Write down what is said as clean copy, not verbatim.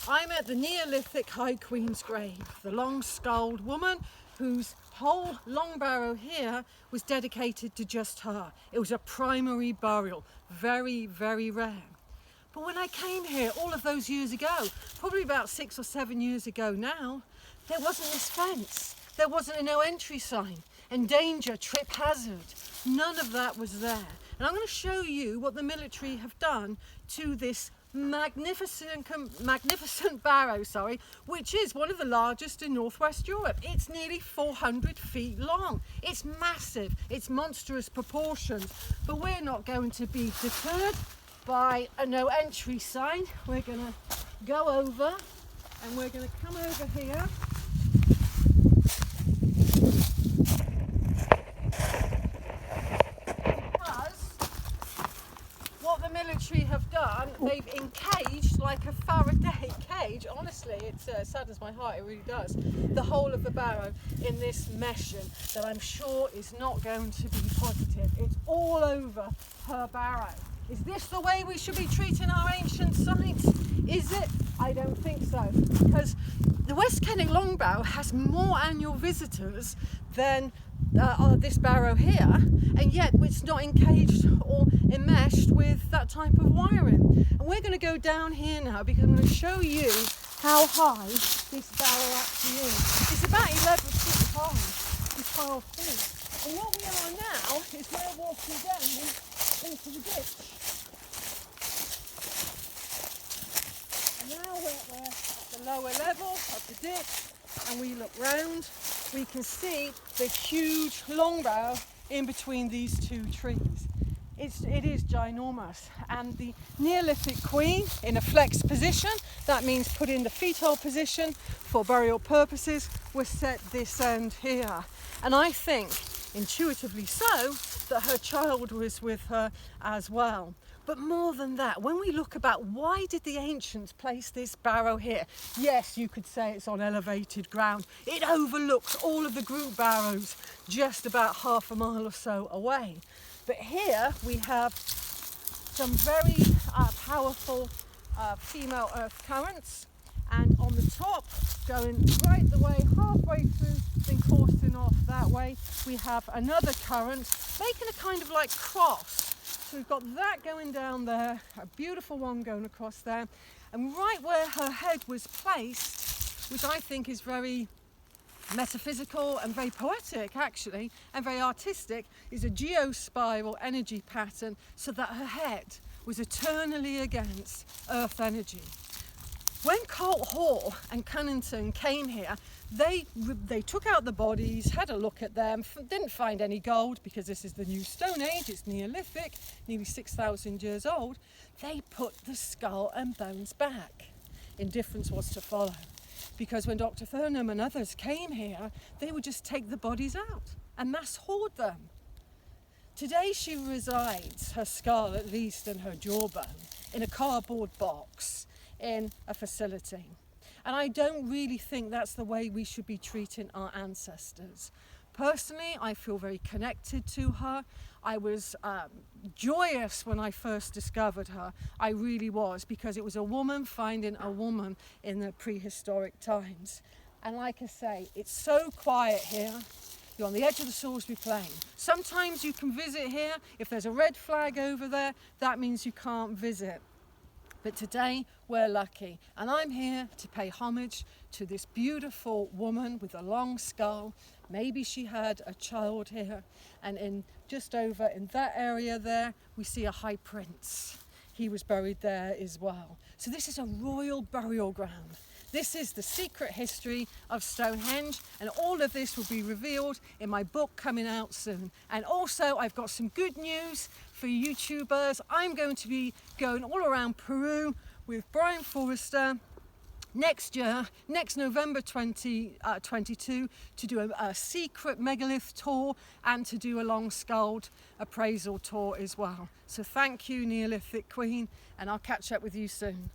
I'm at the Neolithic High Queen's grave, the long-skulled woman whose whole long barrow here was dedicated to just her. It was a primary burial, very, very rare. But when I came here all of those years ago, probably about 6 or 7 years ago now, there wasn't this fence. There wasn't a no entry sign, endanger, trip hazard. None of that was there. And I'm going to show you what the military have done to this magnificent barrow, which is one of the largest in Northwest Europe. It's nearly 400 feet long. It's massive, it's monstrous proportions, but we're not going to be deterred by a no entry sign. We're going to go over and we're going to come over here. Military have done, they've encaged like a Faraday cage. Honestly, it saddens my heart, it really does, the whole of the barrow in this meshing that I'm sure is not going to be positive. It's all over her barrow. Is this the way we should be treating our ancient sites? Is it? I don't think so, because the West Kenwick Long Barrow has more annual visitors than this barrow here, and yet it's not encaged or enmeshed with that type of wiring. And we're going to go down here now because I'm going to show you how high this barrow actually is. It's about 11 feet high to 12 feet. And what we are now is we're walking down into the ditch. And now we're at the lower level of the ditch and we look round. We can see the huge long barrow in between these two trees. It is ginormous, and the Neolithic Queen in a flexed position, that means put in the fetal position for burial purposes, was set this end here. And I think, intuitively so, that her child was with her as well. But more than that, when we look about why did the ancients place this barrow here? Yes, you could say it's on elevated ground. It overlooks all of the group barrows just about half a mile or so away. But here we have some very powerful female earth currents, and on the top, going right the way halfway through, then coursing off that way, we have another current making a kind of like cross. So we've got that going down there, a beautiful one going across there, and right where her head was placed, which I think is very metaphysical and very poetic actually, and very artistic, is a geospiral energy pattern so that her head was eternally against earth energy. When Colt Hall and Cunnington came here, they took out the bodies, had a look at them, didn't find any gold because this is the new Stone Age, it's Neolithic, nearly 6,000 years old. They put the skull and bones back. Indifference was to follow, because when Dr. Thurnham and others came here, they would just take the bodies out and mass hoard them. Today she resides, her skull at least and her jawbone, in a cardboard box in a facility. And I don't really think that's the way we should be treating our ancestors. Personally, I feel very connected to her. I was joyous when I first discovered her. I really was, because it was a woman finding a woman in the prehistoric times. And like I say, it's so quiet here. You're on the edge of the Salisbury Plain. Sometimes you can visit here. If there's a red flag over there, that means you can't visit. But today we're lucky, and I'm here to pay homage to this beautiful woman with a long skull. Maybe she had a child here, and in just over in that area there we see a high prince. He was buried there as well. So this is a royal burial ground. This is the secret history of Stonehenge, and all of this will be revealed in my book coming out soon. And also I've got some good news for YouTubers. I'm going to be going all around Peru with Brian Forrester next year, next November 2022, to do a secret megalith tour and to do a long skulled appraisal tour as well. So thank you, Neolithic Queen, and I'll catch up with you soon.